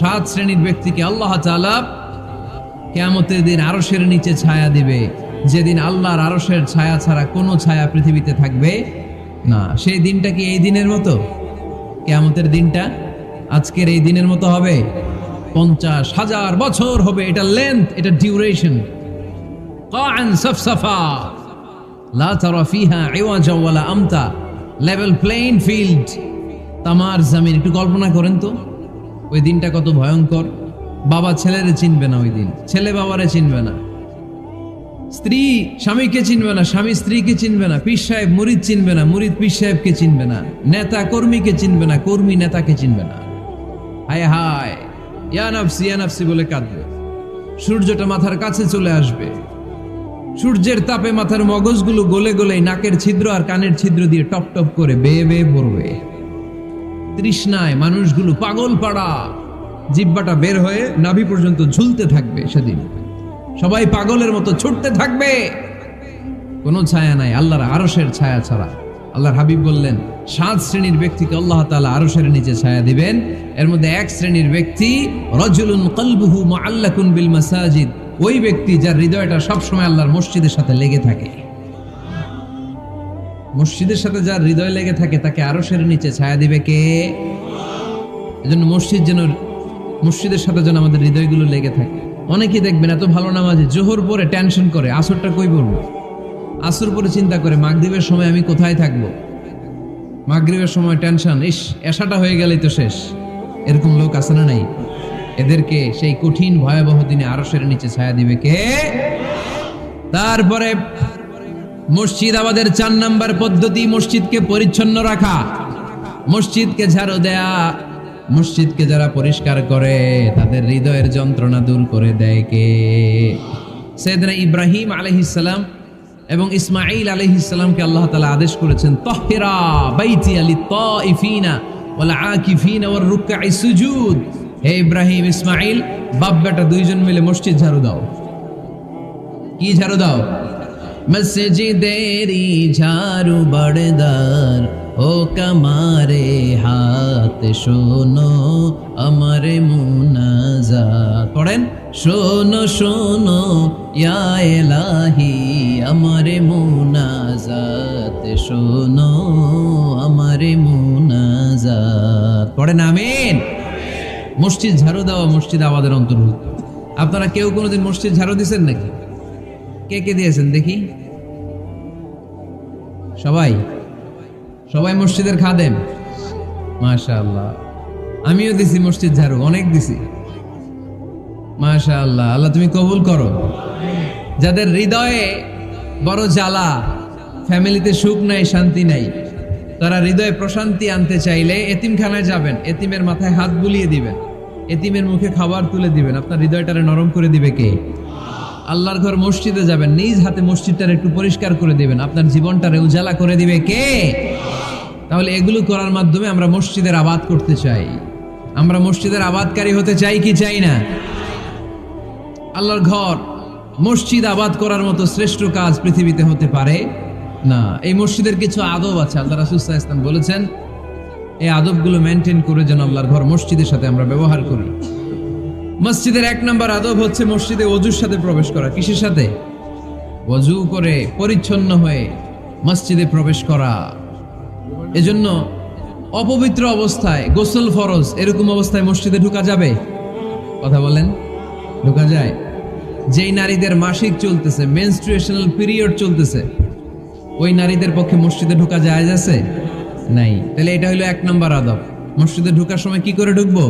7 শ্রেণীর ব্যক্তিকে আল্লাহ তাআলা কিয়ামতের দিন আরশের নিচে ছায়া দিবে, যেদিন আল্লাহর আরশের ছায়া ছাড়া কোনো ছায়া পৃথিবীতে থাকবে না। সেই দিনটা কি এই দিনের মতো? কিয়ামতের দিনটা আজকের এই দিনের মতো হবে? 50,000 বছর হবে। এটা লেন্থ, এটা ডিউরেশন। কাআন সাফসাফা লা তারা ফিহা ইওয়াজা ওয়ালা আমতা, লেভেল প্লেইং ফিল্ড, তামার জমিন। একটু কল্পনা করেন তো ওই দিনটা কত ভয়ঙ্কর। বাবা ছেলেরে চিনবে না ওই দিন, ছেলে বাবারে চিনবে না, স্ত্রী স্বামীকে চিনবে না, স্বামী স্ত্রীকে চিনবে না, পীর সাহেব মুরিদ চিনবে না, মুরিদ পীর সাহেবকে চিনবে না, নেতা কর্মীকে চিনবে না, কর্মী নেতাকে চিনবে না। হায় হায়, ইয়া নাফসি ইয়া নাফসি বলে কাঁদবে। সূর্যটা মাথার কাছে চলে আসবে, সূর্যের তাপে মাথার মগজগুলো গলে গলে নাকের ছিদ্র আর কানের ছিদ্র দিয়ে টপ টপ করে বেয়ে বেয়ে পড়বে। তৃষ্ণায় মানুষগুলো পাগল পাড়া, জিহ্বাটা বের হয়ে নাভি পর্যন্ত ঝুলতে থাকবে। সেদিন সবাই পাগলের মতো ছুটতে থাকবে, কোনো ছায়া নাই আল্লাহর আরশের ছায়া ছাড়া। আল্লাহর হাবিব বললেন 7 শ্রেণীর ব্যক্তিকে আল্লাহ তাআলা আরশের নিচে ছায়া দিবেন। এর মধ্যে 1 শ্রেণীর ব্যক্তি রাজুলুন কলবুহু মুআল্লাকুন বিল মাসাজিদ, ওই ব্যক্তি যার হৃদয়টা সবসময় আল্লাহর মসজিদের সাথে লেগে থাকে। মসজিদের সাথে যার হৃদয় লেগে থাকে তাকে আরশের নিচে ছায়া দিবে কে? এজন্য মসজিদের সাথে যেন আমাদের হৃদয়গুলো লেগে থাকে। অনেকেই দেখবেন এত ভালো নামাজে, জোহর পরে টেনশন করে আসরটা কই পড়বো, আসর পরে চিন্তা করে মাগরিবের সময় আমি কোথায় থাকবো, মাগরিবের সময় টেনশন, ইস এশাটা হয়ে গেলেই তো শেষ। এরকম লোক আছে না নাই? এদেরকে সেই কঠিন ভয়াবহ দিনে আরশের নিচে ছায়া দিবে কে? তারপরে মসজিদ আমাদের 4 নাম্বার পদ্ধতি, মসজিদকে পরিচ্ছন্ন রাখা, মসজিদকে ঝাড়ু দেয়া। মসজিদকে যারা পরিষ্কার করে তাদের হৃদয়ের যন্ত্রণা দূর করে দেয় কে? সাইয়েদনা ইব্রাহিম আলাইহিস সালাম এবং ইসমাঈল আলাইহিস সালামকে আল্লাহ তাআলা আদেশ করেছেন, তাহহিরা বাইতিয়া লিত-তাইফিনা ওয়াল আকিফিনা ওয়ার রুকআই সুজুদ। হে ইব্রাহিম, ইসমাঈল, বাপ বেটা দুইজন মিলে মসজিদ ঝাড়ু দাও। কি ঝাড়ু দাও? মসজিদেরি ঝাড়ু বড়দার ও কামারে হাত শোনো আমারে মুনাজাত। পড়েন, শোনো শোনো ইয়া ইলাহি আমারে মুনাজাত, শোনো আমারে মুনাজাত। পড়েন আমিন। মসজিদ ঝাড়ু দেওয়া মসজিদ আমাদের অন্তর্ভুক্ত। আপনারা কেউ কোনোদিন মসজিদ ঝাড়ু দিয়েছেন নাকি? কে কে দিয়েছেন দেখি? সবাই সবাই মসজিদের খাদেম? মাশাআল্লাহ। আমিও দিছি মসজিদ ঝাড়ু, অনেক দিছি। মাশাআল্লাহ, আল্লাহ তুমি কবুল করো। যাদের হৃদয়ে বড় জ্বালা, ফ্যামিলিতে সুখ নাই, শান্তি নাই, তারা হৃদয়ে প্রশান্তি আনতে চাইলে এতিমখানায় যাবেন, এতিমের মাথায় হাত বুলিয়ে দিবেন, এতিমের মুখে খাবার তুলে দিবেন। আপনার হৃদয়টারে নরম করে দিবে কে? আল্লাহর ঘর মসজিদে যাবেন, নিজ হাতে মসজিদটারে একটু পরিষ্কার করে দিবেন, আপনার জীবনটারে উজালা করে দিবে কে? তাহলে এগুলো করার মাধ্যমে আমরা মসজিদের আবাদ করতে চাই। আমরা মসজিদের আবাদকারী হতে চাই কি চাই না? আল্লাহর ঘর মসজিদ আবাদ করার মতো শ্রেষ্ঠ কাজ পৃথিবীতে হতে পারে না। এই মসজিদের কিছু আদব আছে, আল্লাহ রাসূল সাল্লাল্লাহু আলাইহি ওয়াসাল্লাম বলেছেন এই আদবগুলো মেনটেন করে যেন আল্লাহর ঘর মসজিদের সাথে আমরা ব্যবহার করি। মসজিদের 1 নম্বর আদব হচ্ছে মসজিদে ওযুর সাথে প্রবেশ করা। কিসের সাথে? ওযু করে পরিচ্ছন্ন হয়ে মসজিদে প্রবেশ করা। এজন্য অপবিত্র অবস্থায় গোসল ফরজ, এরকম অবস্থায় মসজিদে ঢোকা যাবে? কথা বলেন, ঢোকা যায়? যেই নারীদের মাসিক চলতেছে, মেনস্ট্রুয়েশনাল পিরিয়ড চলতেছে, ওই নারীদের পক্ষে মসজিদে ঢোকা জায়েজ আছে? নাই। তাহলে এটা হলো 1 নম্বর আদব। মসজিদে ঢোকার সময় কি করে ঢুকবো?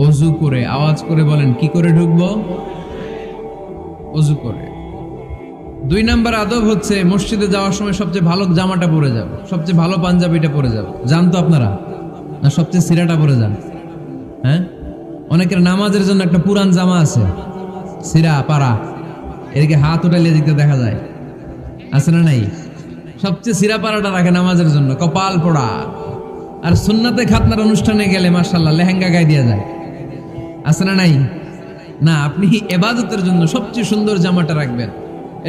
ওযু করে। আওয়াজ করে বলেন, কি করে ঢুকবো? ওযু করে। 2 নম্বর আদব হচ্ছে মসজিদে যাওয়ার সময় সবচেয়ে ভালো জামাটা পরে যাব, সবচেয়ে ভালো পাঞ্জাবিটা পরে যাব। জান তো আপনারা? না সবচেয়ে সিরাটা পরে যান? হ্যাঁ, অনেকের নামাজের জন্য একটা পুরান জামা আছে, সিরা পাড়া, এদিকে হাত উঠাইলে দিতে দেখা যায়, আছে না নাই? সবচেয়ে সিরা পাড়াটা রাখে নামাজের জন্য, কপাল পোড়া। আর সুন্নাতে খাতনার অনুষ্ঠানে গেলে মাশাআল্লাহ লেহেঙ্গা গায়ে দেওয়া যায়, আছে না নাই? না, আপনি ইবাদতের জন্য সবচেয়ে সুন্দর জামাটা রাখবেন।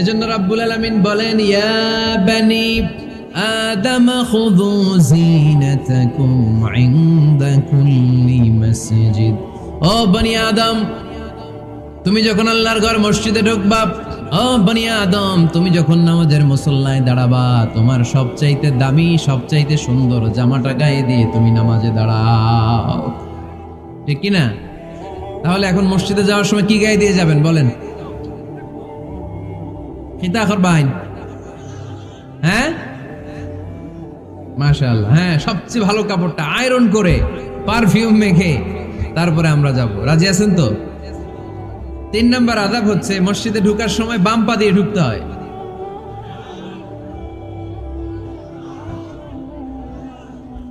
এজন্য রাব্বুল আলামিন বলেন, ইয়া বানি আদম খুযু যিনাতাকুম ইনদা কুল্লি মাসজিদ ও বনি আদম, তুমি যখন আল্লাহর ঘর মসজিদে ঢুকবা, ও বনি আদম, তুমি যখন নামাজের মুসল্লায় দাঁড়াবা, তোমার সবচাইতে দামি, সবচাইতে সুন্দর জামাটা গায়ে দিয়ে তুমি নামাজে দাঁড়াও, ঠিক কি না? তাহলে এখন মসজিদে যাওয়ার সময় কি গায়ে দিয়ে যাবেন বলেন? কিতা করবেন? হ্যাঁ, মাশাআল্লাহ, হ্যাঁ, সবচেয়ে ভালো কাপড়টা আয়রন করে পারফিউম মেখে তারপরে আমরা যাব। রাজি আছেন তো? 3 নম্বর আযাব হচ্ছে মসজিদে ঢোকার সময় বাম পা দিয়ে ঢুকতে হয়।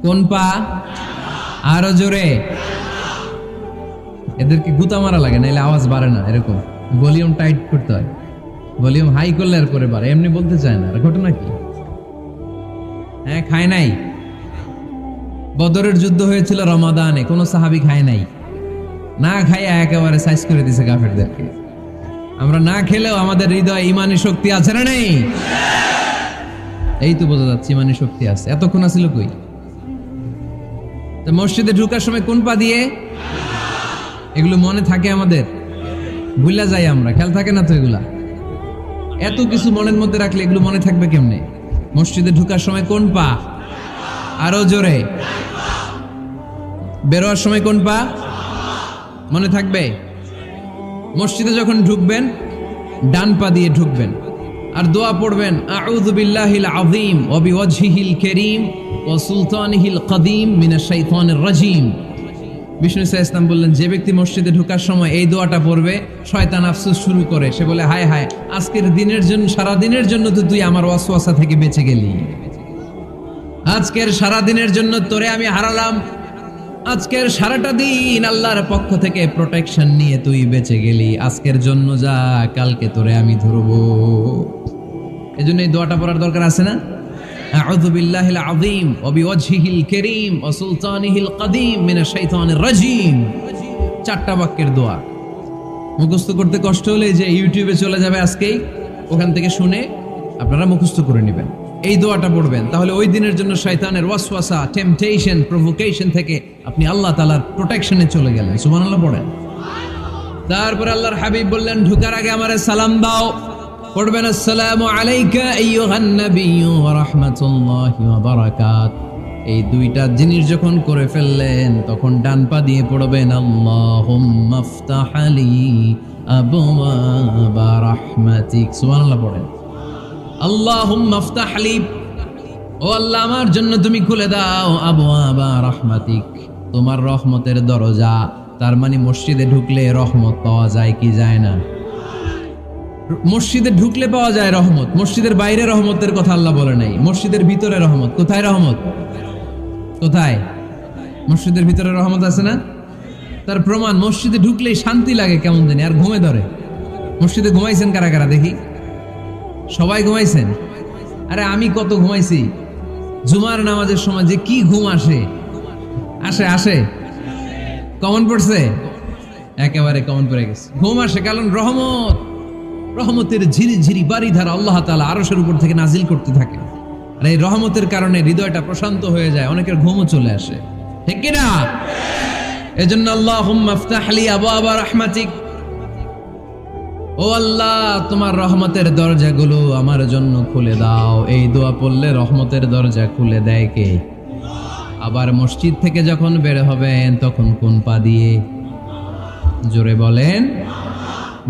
কোন পা? আরো জোরে। এদেরকে গুতা মারা লাগে, নাইলে আওয়াজ বাড়ে না, এরকম ভলিউম টাইট করতে হয়। ভলিউম হাই করলে আর করে বাড়ে, এমনি বলতে চায় না। আর ঘটনা কি? হ্যাঁ, খায় নাই। বদরের যুদ্ধ হয়েছিল রমাদানে, কোন সাহাবী খায় নাই, না খাইয়া একেবারে সাইজ করে দিছে কাফেরদেরকে। আমরা না খেলেও আমাদের হৃদয়ে ইমানি শক্তি আছে না নেই? এই তো বোঝা যাচ্ছে ইমানি শক্তি আছে। এতক্ষণ আছিল কই? মসজিদে ঢুকার সময় কোন পা দিয়ে? এগুলো মনে থাকে আমাদের, ভুলা যাই আমরা, খেয়াল থাকে না তো এগুলা। এত কিছু মনের মধ্যে রাখলে এগুলো মনে থাকবে কেমনে? মসজিদে ঢুকার সময় কোন পা? আরো জোরে। বেরোয়ার সময় কোন পা? মনে থাকবে? মসজিদে যখন ঢুকবেন ডান পা দিয়ে ঢুকবেন, আর দোয়া পড়বেন, আউযু বিল্লাহিল আযীম ওয়া বিওয়াজহিল কারীম ওয়া সুলতানিহিল কদীম মিনাশ শাইতানির রাজীম। বিষ্ণু সাল্লাল্লাহু আলাইহি ওয়াসাল্লাম বললেন, যে ব্যক্তি মসজিদে ঢোকার সময় এই দোয়াটা পড়বে, শয়তান আফসোস শুরু করে, সে বলে, হায় হায়, আজকের দিনের জন্য, সারা দিনের জন্য তো তুই আমার ওয়াসওয়াসা থেকে বেঁচে গেলি, আজকের সারা দিনের জন্য তোরে আমি হারালাম, আজকের সারাটা দিন আল্লাহর পক্ষ থেকে প্রোটেকশন নিয়ে তুই বেঁচে গেলি, আজকের জন্য যা, কালকে তোরে আমি ধরবো। এজন্য এই দোয়াটা পড়ার দরকার আছে না? আউযু বিল্লাহিল আযীম ওয়া বিওয়াজহিল কারীম ওয়া সুলতানিহিল কদীম মিনাশ শাইতানির রাজীম। 4টা বাক্যের দোয়া মুখস্থ করতে কষ্ট হলে যে ইউটিউবে চলে যাবে আজকেই, ওখান থেকে শুনে আপনারা মুখস্থ করে নেবেন, এই দোয়াটা পড়বেন। তাহলে ওই দিনের জন্য শয়তানের ওয়াসওয়াসা, টেম্পটেশন, প্রভোকেশন থেকে আপনি আল্লাহ তাআলার প্রোটেকশনে চলে গেলেন। সুবহানাল্লাহ পড়েন। তারপর আল্লাহর হাবিব বললেন, ঢোকার আগে আমারে সালাম দাও। পড়বেন, আসসালামু আলাইকা আইয়ুহান নাবিয়্যু ওয়া রাহমাতুল্লাহি ওয়া বারাকাত। এই 2টা জিনিস যখন করে ফেললেন, তখন ডান পা দিয়ে পড়বেন, আল্লাহুম্মা ইফতাহ লি আবওয়াবা রাহমাতিক। সুবহানাল্লাহ পড়েন। আল্লাহুম্মা ইফতাহ লি, ও আল্লাহ আমার জন্য তুমি খুলে দাও, আবওয়াবা রাহমাতিক, তোমার রহমতের দরজা। তার মানে মসজিদে ঢুকলে রহমত পাওয়া যায় কি যায় না? মসজিদে ঢুকলে পাওয়া যায় রহমত, মসজিদের বাইরে রহমতের কথা আল্লাহ বলে নাই। মসজিদের ভিতরে রহমত। কোথায় রহমত? কোথায়? মসজিদের ভিতরে রহমত আছে না? তার প্রমাণ, মসজিদে ঢুকলেই শান্তি লাগে কেমন জানি, আর ঘুমে ধরে। মসজিদে ঘুমাইছেন কারা কারা দেখি? সবাই ঘুমাইছেন? আরে আমি কত ঘুমাইছি। জুমার নামাজের সময় যে কি ঘুম আসে, আসে আসে, কমন পড়ছে, একেবারে কমন পড়ে গেছে। ঘুম আসে কারণ রহমত, রহমতের ঝিরি ঝিরি বাড়িধারা আল্লাহ তাআলা আরশের উপর থেকে নাজিল করতে থাকে, আর এই রহমতের কারণে হৃদয়টা প্রশান্ত হয়ে যায়, অনেকের ঘুমও চলে আসে, ঠিক কি না? এজন্য আল্লাহুম্মা ইফতাহ লি আবওয়াবা রাহমাতিক, ও আল্লাহ তোমার রহমতের দরজাগুলো আমার জন্য খুলে দাও। এই দোয়া পড়লে রহমতের দরজা খুলে দেয় কে? আবার মসজিদ থেকে যখন বের হবেন তখন কোন পা দিয়ে? জোরে বলেন।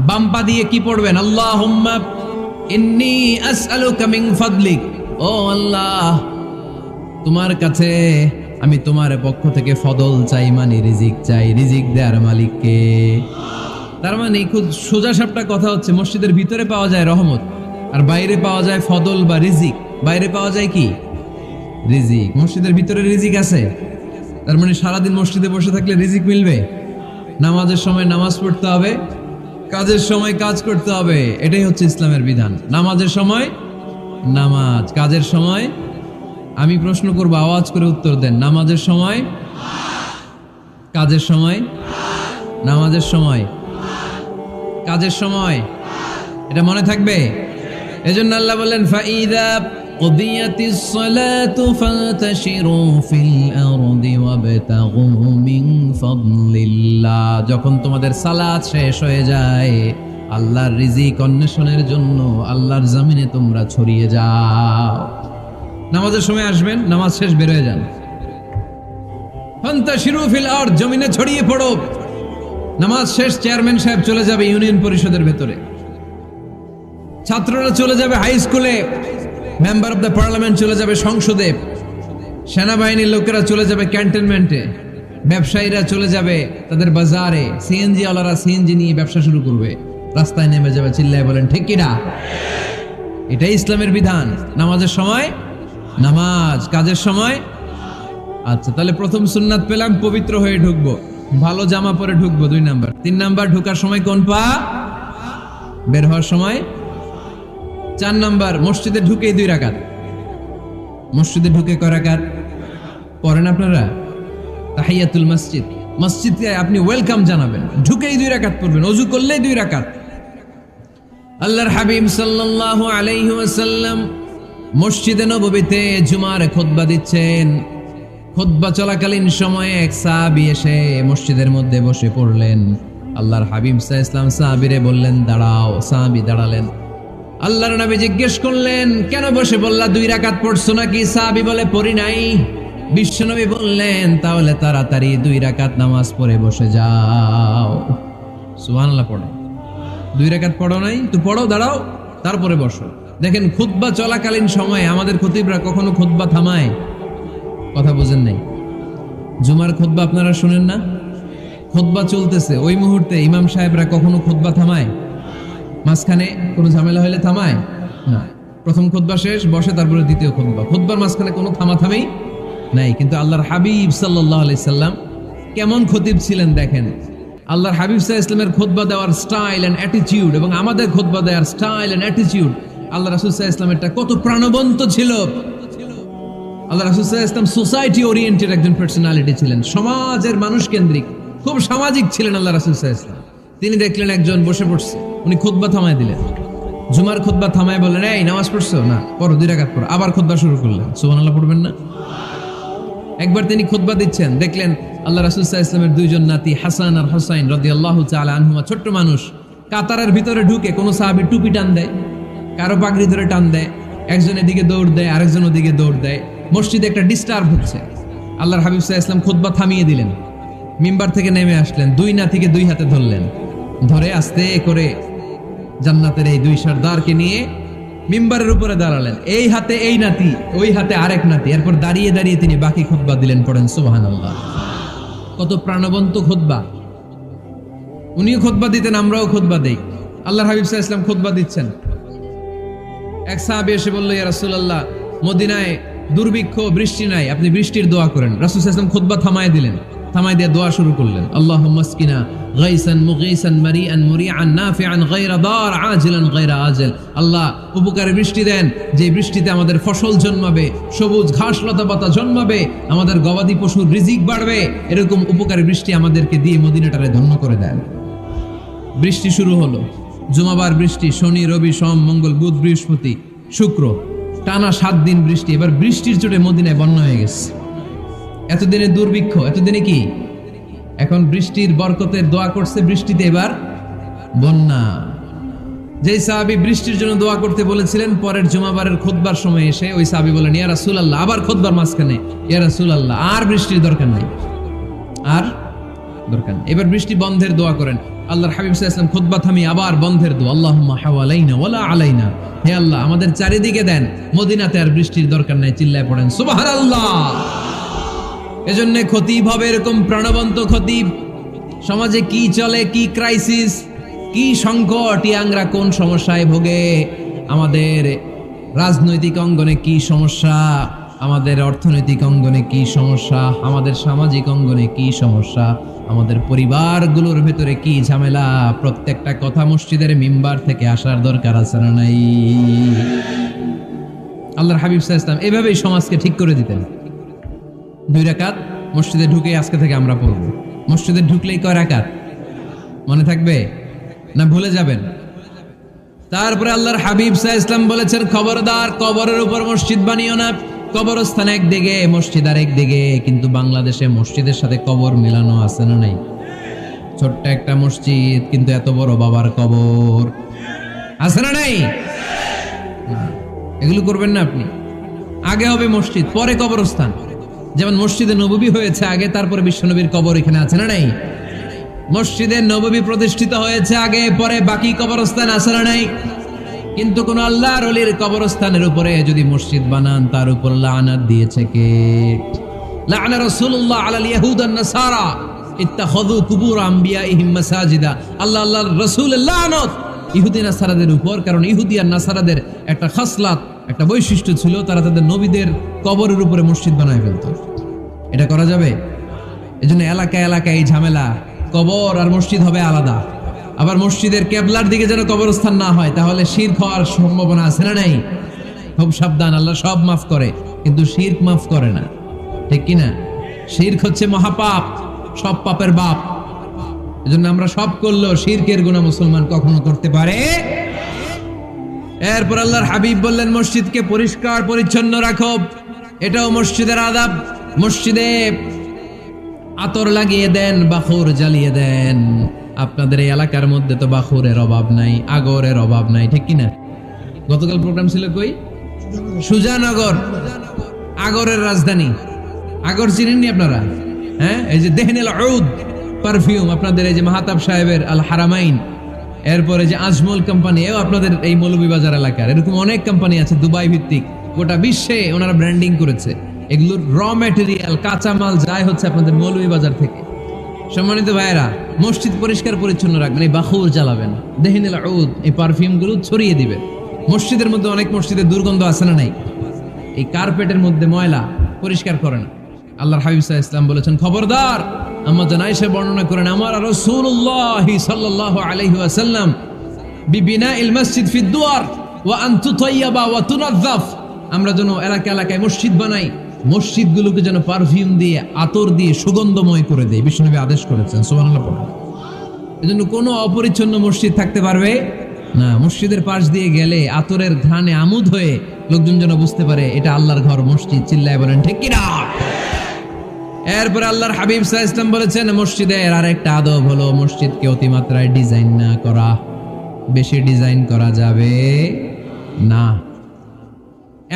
বাম পা দিয়ে কি পড়বেন? আল্লাহুম্মা ইন্নী আসআলুকা মিন ফাদলিক, ও আল্লাহ তোমার কাছে আমি তোমার পক্ষ থেকে ফদল চাই, মানে রিজিক চাই। রিজিক দেওয়ার মালিক কে? তার মানে খুব সোজা সাপটা কথা হচ্ছে, মসজিদের ভিতরে পাওয়া যায় রহমত, আর বাইরে পাওয়া যায় ফদল বা রিজিক। বাইরে পাওয়া যায় কি? রিজিক। মসজিদের ভিতরে রিজিক আছে, তার মানে সারাদিন মসজিদে বসে থাকলে রিজিক মিলবে। নামাজের সময় নামাজ পড়তে হবে, কাজের সময় কাজ করতে হবে, এটাই হচ্ছে ইসলামের বিধান। নামাজের সময় নামাজ, কাজের সময়। আমি প্রশ্ন করবো, আওয়াজ করে উত্তর দেন। নামাজের সময়, কাজের সময়, নামাজের সময়, কাজের সময়, এটা মনে থাকবে। এজন্য আল্লাহ বললেন, ফাইদা কুদিয়াতিস সালাতু ফান্তাশিরু ফিল আরদি ওয়াবতাগু মিন ফাদলিল্লাহ। যখন তোমাদের সালাত শেষ হয়ে যায়, আল্লাহর রিজিক অন্বেষণের জন্য আল্লাহর জমিনে তোমরা ছড়িয়ে যাও। নামাজের সময় আসবেন, নামাজ শেষ বের হয়ে যান। ফান্তাশিরু ফিল আরদ, জমিনে ছড়িয়ে পড়ো। নামাজ শেষ, চেয়ারম্যান সাহেব চলে যাবে ইউনিয়ন পরিষদের ভেতরে, ছাত্ররা চলে যাবে হাই স্কুলে, মেম্বার অফ দ্য পার্লামেন্ট চলে যাবে সংসদে, সেনাবাহিনীর লোকেরা চলে যাবে ক্যান্টনমেন্টে, ব্যবসায়ীরা চলে যাবে তাদের বাজারে, সিএনজি ওয়ালারা সিএনজি নিয়ে ব্যবসা শুরু করবে, রাস্তায় নেমে যাবে, চিল্লায় বলেন ঠিক কিনা? এটাই ইসলামের বিধান। নামাজের সময় নামাজ, কাজের সময়। আচ্ছা, তাহলে প্রথম সুন্নাত পেলাম, পবিত্র হয়ে ঢুকবো, ভালো জামা পরে ঢুকবো 2 নাম্বার। 3 নাম্বার, ঢোকার সময় কোন পা, বের হওয়ার সময় 4 নাম্বার, মসজিদে ঢুকেই 2 রাকাত। মসজিদে ঢুকে কয় রাকাত পড়েন আপনারা? তাহিয়াতুল মসজিদ, মসজিদে আপনি ওয়েলকাম জানাবেন, ঢুকেই 2 রাকাত পড়বেন, ওযু করলেই 2 রাকাত। আল্লাহর হাবিব সাল্লাল্লাহু আলাইহি ওয়াসাল্লাম মসজিদে নববীতে জুমার খুতবা দিচ্ছেন। খুতবা চলাকালীন সময়ে এক সাহাবী এসে মসজিদের মধ্যে বসে পড়লেন। আল্লাহর হাবিব সাল্লাল্লাহু আলাইহি ওয়াসাল্লাম সাহাবীরে বললেন দাঁড়াও। সাহাবী দাঁড়ালেন। আল্লাহর নবী জিজ্ঞেস করলেন কেন বসে বললা, 2 রাকাত পড়ছো নাকি? সাহাবী বলে পড়ি নাই। বিশ্বনবী বললেন তাহলে তাড়াতাড়ি 2 রাকাত নামাজ পড়ে বসে যাও। সুবহানাল্লাহ। পড়ো, 2 রাকাত পড়ো নাই তো পড়ো, দাঁড়াও, তারপরে বসো। দেখেন খুতবা চলাকালীন সময়ে আমাদের খতিবরা কখনো খুতবা থামায়? কথা বুঝেন নাই? জুমার খুতবা আপনারা শুনেন না? খুতবা চলতেছে, ওই মুহূর্তে ইমাম সাহেবরা কখনো খুতবা থামায়? মাঝখানে কোনো ঝামেলা হলে থামায় না। প্রথম খুতবা শেষ, বসে, তারপরে দ্বিতীয় খুতবা। খুতবার মাঝখানে কোনো থামাথামি নাই। কিন্তু আল্লাহর হাবিব সাল্লাল্লাহু আলাইহি সাল্লাম কেমন খতিব ছিলেন দেখেন। আল্লাহর হাবিব সাল্লাল্লাহু আলাইহি সাল্লামের খুতবা দেওয়ার স্টাইল এন্ড অ্যাটিটিউড এবং আমাদের খুতবা দেওয়ার স্টাইল এন্ড অ্যাটিটিউড, আল্লাহ রাসূল সাল্লাল্লাহু আলাইহি সাল্লামেরটা কত প্রাণবন্ত ছিল। আল্লাহ রাসূল সাল্লাল্লাহু আলাইহি সাল্লাম সোসাইটি ওরিয়েন্টেড একজন পার্সোনালিটি ছিলেন, সমাজের মানুষ কেন্দ্রিক, খুব সামাজিক ছিলেন আল্লাহ রাসূল সাল্লাল্লাহু আলাইহি সাল্লাম। তিনি দেখলেন একজন বসে পড়ছে, উনি খুতবা থামায় দিলেন। জুমার খুতবা থামায় বললেন এই নামাজ পড়ছো না, পড়ো 2 রাকাত পড়ো। আবার খুতবা শুরু করলেন। সুবহানাল্লাহ পড়বেন না? একবার তিনি খুতবা দিচ্ছেন, দেখলেন আল্লাহ রাসূল সাল্লাল্লাহু আলাইহি ওয়াসাল্লামের 2 জন নাতি হাসান আর হুসাইন রাদিয়াল্লাহু তাআলা আনহুমা, ছোট্ট মানুষ, কাতারের ভিতরে ঢুকে কোন সাহাবী টুপি টান দেয়, কারো পাগড়ি ধরে টান দেয়, একজন এদিকে দৌড় দেয়, আরেকজন ওদিকে দৌড় দেয়। মসজিদে একটা ডিস্টার্ব হচ্ছে। আল্লাহর হাবিব সাল্লাল্লাহু আলাইহি ওয়াসাল্লাম খুতবা থামিয়ে দিলেন, মিম্বার থেকে নেমে আসলেন, 2 নাতিকে 2 হাতে ধরলেন, ধরে আস্তে করে জান্নাতের এই 2 সর্দারকে নিয়ে মিম্বারের উপরে দাঁড়ালেন। এই হাতে এই নাতি, ওই হাতে আরেক নাতি। এরপর দাঁড়িয়ে দাঁড়িয়ে তিনি বাকি খুতবা দিলেন। পড়েন সুবহানাল্লাহ। কত প্রাণবন্ত খুতবা। উনিও খুতবা দিতেন, আমরাও খুতবা দেই। আল্লাহর হাবিব সাল্লাল্লাহু আলাইহি ওয়াসাল্লাম খুতবা দিচ্ছেন, এক সাহাবী এসে বলল ইয়া রাসূলুল্লাহ, মদিনায় দুর্ভিক্ষ, বৃষ্টি নাই, আপনি বৃষ্টির দোয়া করেন। রাসূল সাল্লাল্লাহু আলাইহি ওয়াসাল্লাম খুতবা থামায় দিলেন, থামায় দিয়ে দোয়া শুরু করলেন। আল্লাহুম্মা আসকিনা গাইসান মুগীসান মারিআন মুরিআন নাফিআন গায়রা দার আজিলান গায়রা আজল। আল্লাহ উপকারে বৃষ্টি দেন, যে বৃষ্টিতে আমাদের ফসল জন্মাবে, সবুজ ঘাস লতা পাতা জন্মাবে, আমাদের গবাদি পশুর রিজিক বাড়বে, এরকম উপকারী বৃষ্টি আমাদেরকে দিয়ে মদিনাটারে ধন্য করে দেন। বৃষ্টি শুরু হলো, জুমাবার বৃষ্টি, শনি রবি সোম মঙ্গল বুধ বৃহস্পতি শুক্র, টানা 7 দিন বৃষ্টি। এবার বৃষ্টির চোটে মদিনায় বন্যা হয়ে গেছে। এতদিনে দুর্ভিক্ষ, এতদিনে কি? এখন বৃষ্টির বরকতের দোয়া করছে, বৃষ্টিতে এবার বন্যা। যেই সাহাবী বৃষ্টির জন্য দোয়া করতে বলেছিলেন, পরের জুমাবারের খুতবার সময় এসে ওই সাহাবী বলেন ইয়া রাসূলুল্লাহ, আবার খুতবার মাঝখানে ইয়া রাসূলুল্লাহ, আর বৃষ্টির দরকার নেই, আর দরকার নেই, এবার বৃষ্টি বন্ধের দোয়া করেন। আল্লাহর হাবিব সাল্লাল্লাহু আলাইহি ওয়াসাল্লাম খুতবা থামিয়ে আবার বন্ধের দোয়া, আল্লাহুম্মা হাওয়ালাইনা ওয়ালা আলাইনা, হে আল্লাহ আমাদের চারিদিকে দেন, মদিনাতে আর বৃষ্টির দরকার নাই। চিল্লায় পড়েন সুবহানাল্লাহ। এজন্য খতিব হবে এরকম প্রাণবন্ত খতিব। সমাজে কি চলে, কি ক্রাইসিস, কি সংকট, ইয়াংরা কোন সমস্যায় ভোগে, আমাদের রাজনৈতিক অঙ্গনে কি সমস্যা, আমাদের অর্থনৈতিক অঙ্গনে কি সমস্যা, আমাদের সামাজিক অঙ্গনে কি সমস্যা, আমাদের পরিবারগুলোর ভেতরে কি ঝামেলা, প্রত্যেকটা কথা মসজিদের মিম্বার থেকে আসার দরকার আছে না নাই? আল্লাহর হাবিব সাল্লাল্লাহু আলাইহি ওয়াসাল্লাম এভাবেই সমাজকে ঠিক করে দিতেন। 2 রাকাত মসজিদে ঢুকে আজকে থেকে আমরা পড়ব। মসজিদে ঢুকলেই কয় রাকাত মনে থাকবে না ভুলে যাবেন? তারপরে আল্লাহর হাবিব সাল্লাল্লাহু আলাইহি ওয়াসাল্লাম বলেছেন, খবরদার কবরের উপর মসজিদ বানিও না। কবরস্থান একদিকে, মসজিদ আর একদিকে। কিন্তু বাংলাদেশে মসজিদের সাথে কবর মেলানো আছে না নাই? ছোট্ট একটা মসজিদ, কিন্তু এত বড় বাবার কবর আছে না নাই? এগুলো করবেন না আপনি। আগে হবে মসজিদ, পরে কবরস্থান। যেমন মসজিদে নববী হয়েছে আগে, তারপরে বিশ্বনবীর কবর এখানে আছে না নাই? মসজিদে নববী প্রতিষ্ঠিত হয়েছে আগে, পরে বাকি কবরস্থান আছে না নাই? কিন্তু কোন আল্লাহর ওলির কবরস্থানের উপরে যদি মসজিদ বানান, তার উপর লানাত দিয়েছে কে? লানা রাসূলুল্লাহ আলাল ইয়াহুদ ওয়ান নাসারা ইত্তাখাযু কুবুর আমবিয়াইহিম মাসাজিদা। আল্লাহর রাসূলের লানত ইহুদি নাসারাদের উপর, কারণ ইহুদি আর নাসারাদের একটা খাসলাত, একটা বৈশিষ্ট্য ছিল, তারা তাদের নবীদের কবরের উপরে মসজিদ বানায় ফেলতো। এটা করা যাবে? এজন্য এলাকায় এলাকায় এই ঝামেলা, কবর আর মসজিদ হবে আলাদা। আবার মসজিদের কেবলার দিকে যেন কবরস্থান না হয়, তাহলে শিরক হওয়ার সম্ভাবনা আছে না নাই? খুব সাবধান, আল্লাহ সব মাফ করে কিন্তু শিরক মাফ করে না, ঠিক কিনা? শিরক হচ্ছে মহাপাপ, সব পাপের বাপ। এজন্য আমরা সব করলেও শিরকের গুনাহ মুসলমান কখনো করতে পারে। এরপর আল্লাহর হাবিব বললেন, মসজিদকে পরিষ্কার পরিচ্ছন্ন রাখো, এটাও মসজিদের আদাব। মসজিদে আতর লাগিয়ে দেন, বাখুর জ্বালিয়ে দেন। আপনাদের এই এলাকার মধ্যে তো বাখুরের অভাব নাই, আগরের অভাব নাই, ঠিক কিনা? গতকাল প্রোগ্রাম ছিল কই? সুজানগর, আগরের রাজধানী। আগর চিনেননি আপনারা? হ্যাঁ, এই যে দেহনেল উদ পারফিউম, আপনাদের এই যে মাহতাব সাহেবের আল হারামাইন, এরপরে যে আজমল কোম্পানি, এও আপনাদের এই মৌলভীবাজার এলাকার। এরকম অনেক কোম্পানি আছে দুবাই ভিত্তিক, গোটা বিশ্বে ওনারা ব্র্যান্ডিং করেছে। এগুলোর র ম্যাটেরিয়াল, কাঁচামাল যায় হচ্ছে আপনাদের মৌলভীবাজার থেকে। সম্মানিত ভাইয়েরা, মসজিদ পরিষ্কার পরিচ্ছন্ন রাখবেন, এই বাখুর জ্বালাবেন, দেহনেল উদ, এই পারফিউম গুলো ছড়িয়ে দিবেন। মসজিদের মধ্যে অনেক মসজিদে দুর্গন্ধ আছে না নাই? এই কার্পেটের মধ্যে ময়লা, পরিষ্কার করে না। আল্লাহর হাবিব সাল্লাল্লাহু আলাইহি ওয়াসাল্লাম বলেছেন, খবরদার। আম্মা জান আয়েশা বর্ণনা করেন, আমার রাসূলুল্লাহ সাল্লাল্লাহু আলাইহি ওয়াসাল্লাম বিবিনাইল মসজিদ ফি দুয়ার ওয়া আন তুতাইয়াবা ওয়া তুনাযাফ। আমরা যেন এলাকা এলাকায় মসজিদ বানাই, মসজিদগুলোকে যেন পারফিউম দিয়ে, আতর দিয়ে সুগন্ধময় করে দেয়, বিশ্বনবী আদেশ করেছেন। সুবহানাল্লাহ পড়ুন। এজন্য কোনো অপরিচ্ছন্ন মসজিদ থাকতে পারবে না। মসজিদের পাশ দিয়ে গেলে আতরের ঘ্রাণে আমোদ হয়ে লোকজন যেন বুঝতে পারে এটা আল্লাহর ঘর, মসজিদ। চিল্লায় বলেন ঠিক কিনা? এরপর আল্লাহর হাবিব সাল্লাল্লাহু আলাইহি ওয়াসাল্লাম বলেছেন, মসজিদের আরেকটা আদব হলো মসজিদকে অতিমাত্রায় ডিজাইন না করা। বেশি ডিজাইন করা যাবে না।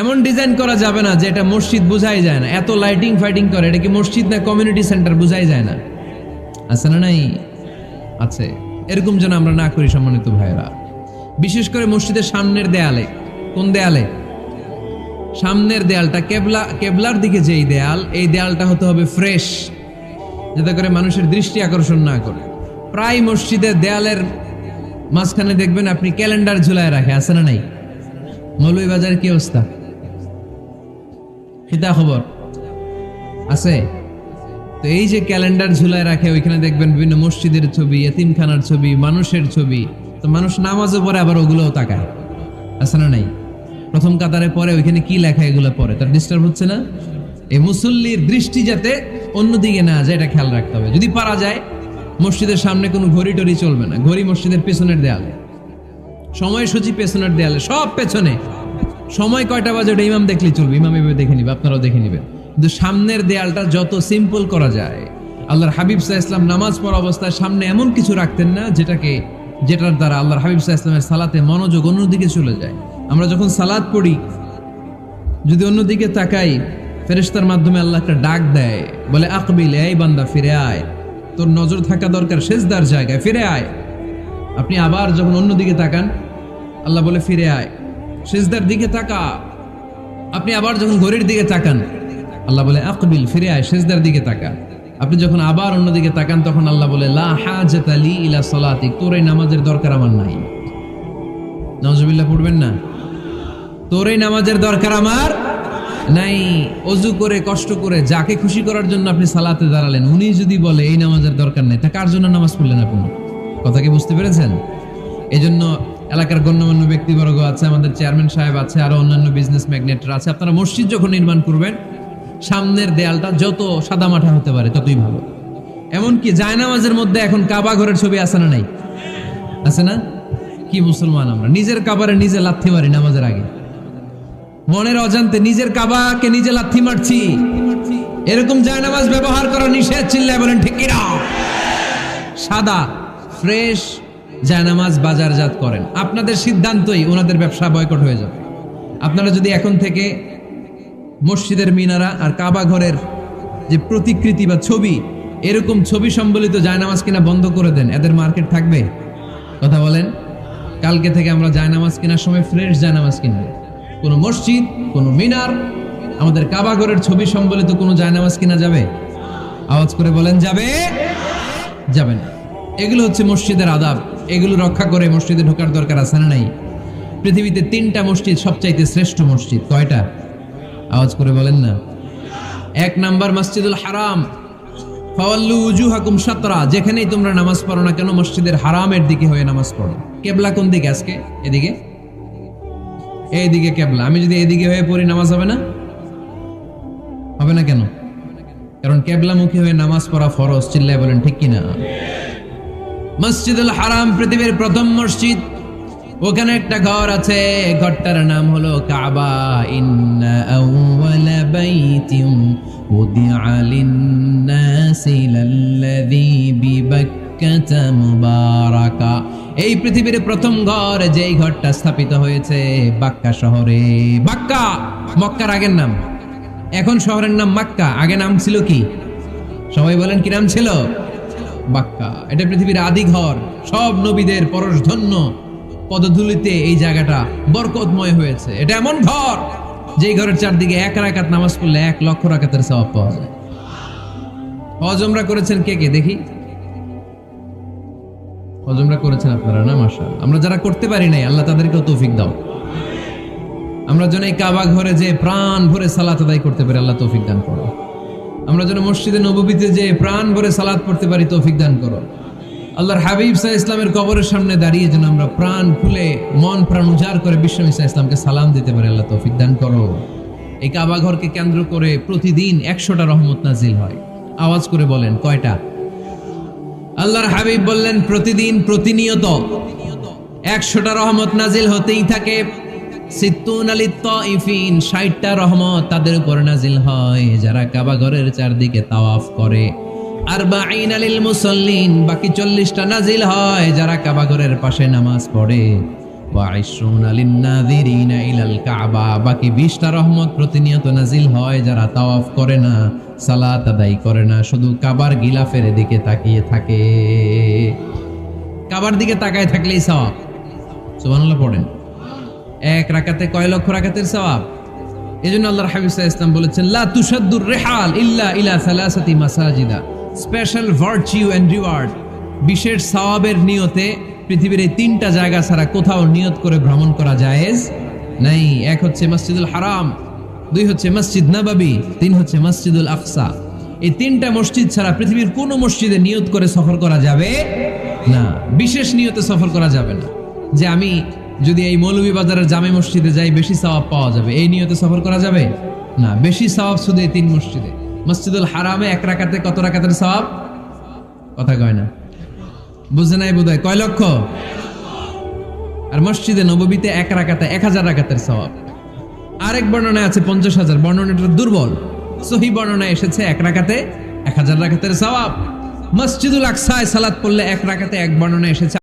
এমন ডিজাইন করা যাবে না যে এটা মসজিদ বোঝাই যায় না। এত লাইটিং ফাইটিং করে, এটা কি মসজিদ না কমিউনিটি সেন্টার বোঝাই যায় না? আছে না নাই? আছে। এরকম যেন আমরা না করি সম্মানিত ভাইয়েরা। বিশেষ করে মসজিদের সামনের দেয়ালে। কোন দেয়ালে? সামনের দেয়ালটা, কেবলার দিকে যেই দেয়াল, এই দেয়ালটা হতে হবে ফ্রেশ, যাতে করে মানুষের দৃষ্টি আকর্ষণ না করে। প্রায় মসজিদের দেয়ালের মাঝখানে দেখবেন আপনি ক্যালেন্ডার ঝুলায় রাখে, আছে না নাই? মৌলভীবাজারের কি অবস্থা? কিতা খবর আছে? তো এই যে ক্যালেন্ডার ঝুলায় রাখে, ওইখানে দেখবেন বিভিন্ন মসজিদের ছবি, এতিমখানার ছবি, মানুষের ছবি। তো মানুষ নামাজও পড়ে, আবার ওগুলোও তাকায়, আছে না নাই? প্রথম কাতারে পরে ওইখানে কি লেখা, এগুলো পরে তার ডিস্টার্ব হচ্ছে না? এই মুসল্লির দৃষ্টি যাতে অন্যদিকে না যায়, এটা খেয়াল রাখতে হবে। যদি পারা যায়, মসজিদের সামনে কোনো ঘড়ি টড়ি চলবে না। ঘড়ি মসজিদের পেছনের দেয়ালে, সময়সূচি পেছনের দেয়ালে, সব পেছনে। সময় কয়টা বাজে ওটা ইমাম দেখলেই চলবে, ইমাম এভাবে দেখে নিবে, আপনারাও দেখে নিবেন। কিন্তু সামনের দেয়ালটা যত সিম্পল করা যায়। আল্লাহর হাবিব সাল্লাল্লাহু আলাইহি ওয়াসাল্লাম নামাজ পড়া অবস্থায় সামনে এমন কিছু রাখতেন না যেটার দ্বারা আল্লাহর হাবিব সাল্লাল্লাহু আলাইহি ওয়াসাল্লামের সালাতে মনোযোগ অন্যদিকে চলে যায়। আমরা যখন সালাত পড়ি, যদি অন্যদিকে তাকাই, ফেরেশতার মাধ্যমে আল্লাহ একটা ডাক দেয়, বলে আকবিল, এই বান্দা ফিরে আয়, তোর নজর থাকা দরকার সিজদার জায়গায়, ফিরে আয়। আপনি আবার যখন অন্যদিকে তাকান, আল্লাহ বলে ফিরে আয়, সিজদার দিকে তাকা। আপনি আবার যখন ঘড়ির দিকে তাকান, আল্লাহ বলে আকবিল, ফিরে আয়, সিজদার দিকে তাকা। আপনি যখন আবার অন্যদিকে তাকান, তখন আল্লাহ বলে লা হাজাতা লি ইলা সালাতিক, তোর এই নামাজের দরকার আমার নাই। নাউজুবিল্লাহ পড়বেন না? তোর এই নামাজের দরকার আমার নাই। অজু করে কষ্ট করে যাকে খুশি করার জন্য আপনি সালাতে দাঁড়ালেন, উনি যদি বলে এই নামাজের দরকার নাই, তা কার জন্য নামাজ পড়লেন আপনি? কথা কি বুঝতে পেরেছেন? এই জন্য এলাকার গণ্যমান্য ব্যক্তিবর্গ আছে, আমাদের চেয়ারম্যান সাহেব আছে, আরো অন্যান্য বিজনেস ম্যাগনেটরা আছে। আপনারা মসজিদ যখন নির্মাণ করবেন, সামনের দেয়ালটা যত সাদামাটা হতে পারে ততই ভালো। এমনকি জায়নামাজের মধ্যে এখন কাবা ঘরের ছবি আছে না নাই? আছে না? কি মুসলমান আমরা, নিজের কাবারে নিজে লাথি মারি নামাজের আগে, মনের অজান্তে নিজের কাবাকে নিজে লাথি মারছি। এরকম জায়নামাজ ব্যবহার করা নিষেধ, চিল্লায় বলেন ঠিক কিনা? সাদা ফ্রেশ জায়নামাজ বাজারজাত করেন, আপনাদের সিদ্ধান্তই ওনাদের ব্যবসা বয়কট হয়ে যাবে। আপনারা যদি এখন থেকে মসজিদের মিনারা আর কাবা ঘরের যে প্রতিকৃতি বা ছবি, এরকম ছবি সম্বলিত জায়নামাজ কিনা বন্ধ করে দেন, এদের মার্কেট থাকবে? কথা বলেন। কালকে থেকে আমরা জায়নামাজ কেনার সময় ফ্রেশ জায়নামাজ কিনব। কোনো মসজিদ, কোনো মিনার, আমাদের কাবা ঘরের ছবি সম্বলিত কোনো জায়নামাজ কিনা যাবে? আওয়াজ করে বলেন, যাবে? যাবে না। এগুলো হচ্ছে মসজিদের আদাব, এগুলো রক্ষা করে মসজিদে ঢোকার দরকার আছে না নাই? পৃথিবীতে 3টা মসজিদ সবচাইতে শ্রেষ্ঠ মসজিদ, কয়টা? আওয়াজ করে বলেন না। 1 নাম্বার মসজিদুল হারাম, ফাওয়াল্লু উজুহাকুম শাতরা, যেখানেই তোমরা নামাজ পড়ো না কেন মসজিদের হারামের দিকে হয়ে নামাজ পড়ো। কেবলা কোন দিকে আজকে? এদিকে, এইদিকে কেবলা। আমি যদি এদিকে হয়ে পড়ি নামাজ হবে না? হবে না কেন? কারণ কেবলামুখী হয়ে নামাজ পড়া ফরজ, চিল্লায় বলেন ঠিক কিনা? মসজিদুল হারাম পৃথিবীর প্রথম মসজিদ, ওখানে একটা ঘর আছে, ঘরটার নাম হলো কাবা। ইন্না আউওয়ালা বাইতিন উদিআ লিন-নাসি লাল্লাযী বিবাক্কাতা মুবারাকা। এই পৃথিবীর প্রথম ঘর, যেই ঘরটা স্থাপিত হয়েছে বাক্কা শহরে। বাক্কা মক্কার আগের নাম, এখন শহরের নাম মক্কা, আগে নাম ছিল কি? সবাই বলেন কি নাম ছিল? বাক্কা। এটা পৃথিবীর আদি ঘর, সব নবীদের পরশধন্য পদধূলিতে এই জায়গাটা বরকতময় হয়েছে। এটা এমন ঘর যেই ঘরের চারদিকে 1 রাকাত নামাজ পড়লে 1 লক্ষ রাকাতের সওয়াব পাওয়া যায়। হজ উমরা করেছেন কে কে দেখি? হজ উমরা করেছেন আপনারা না? মাশাআল্লাহ। আমরা যারা করতে পারি নাই, আল্লাহ তাদেরকেও তৌফিক দাও। আমরা যেন এই কাবা ঘরে যে প্রাণ ভরে সালাত আদায় করতে পারি, আল্লাহ তৌফিক দান করো। আমরা যেন মসজিদে নববীতে যে প্রাণ ভরে সালাত পড়তে পারি, তৌফিক দান করো। আল্লাহর হাবিব সাল্লাল্লাহু আলাইহি ইসলামের কবরের সামনে দাঁড়িয়ে যেন আমরা প্রাণ খুলে মন প্রাণ উজাড় করে বিশ্বনবী সাল্লাল্লাহু আলাইহি ইসলামকে সালাম দিতে পারি, আল্লাহ তৌফিক দান করো। এই কাবা ঘরকে কেন্দ্র করে প্রতিদিন 100টা রহমত নাজিল হয়। আওয়াজ করে বলেন কয়টা? আল্লাহর হাবিব বললেন প্রতিদিন, প্রতিনিয়ত 100টা রহমত নাজিল হতেই থাকে। 60টা রহমত তাদের উপর নাজিল হয় যারা কাবা ঘরের চারদিকে তাওয়াফ করে। 40 লিল মুসাল্লিন, বাকি 40টা নাজিল হয় যারা কাবা ঘরের পাশে নামাজ পড়ে। 20 লিন নাযিরিনা ইলাল কাবা, বাকি 20টা রহমত প্রতিনিয়ত নাজিল হয় যারা তাওয়াফ করে না, সালাত আদায় করে না, শুধু কাবার গিলাফের দিকে তাকিয়ে থাকে। কাবার দিকে তাকায় থাকলেই সওয়াব। সুবহানাল্লাহ পড়েন। 1 রাকাতে কয় লক্ষ রাকাতের সওয়াব। এজন্য আল্লাহর হাবিব সাল্লাল্লাহু আলাইহি ওয়াসাল্লাম বলেছেন, লা তুশাদ্দুর রিহাল ইল্লা ইলা সালাসাতি মাসাজিদা, স্পেশাল ভার্চু এন্ড রিওয়ার্ড, বিশেষ সওয়াবের নিয়তে পৃথিবীর এই 3টা জায়গা ছাড়া কোথাও নিয়ত করে ভ্রমণ করা জায়েজ নাই। 1 হচ্ছে মসজিদুল হারাম, 2 হচ্ছে মসজিদ নববী, 3 হচ্ছে মসজিদুল আকসা। এই 3টা মসজিদ ছাড়া পৃথিবীর কোনো মসজিদে নিয়ত করে সফর করা যাবে না, বিশেষ নিয়তে সফর করা যাবে না। যে আমি যদি এই মৌলভীবাজারের জামে মসজিদে যাই বেশি সওয়াব পাওয়া যাবে, এই নিয়তে সফর করা যাবে না। বেশি সওয়াব শুধু এই 3 মসজিদে। মসজিদুল হারামে 1 রাকাতে কত রাকাতের সওয়াব? কথা কয় না, বুঝে নাই বোধহয়। কয় লক্ষ? আর মসজিদে নববীতে 1 রাকাতে 1000 রাকাতের সওয়াব। আরেক বর্ণনায় আছে 50,000, বর্ণনাটা দুর্বল। সহিহ বর্ণনায় এসেছে 1 রাকাতে 1000 রাকাতের সওয়াব। মসজিদুল আকসায় সালাত পড়লে 1 রাকাতে, 1 বর্ণনায় এসেছে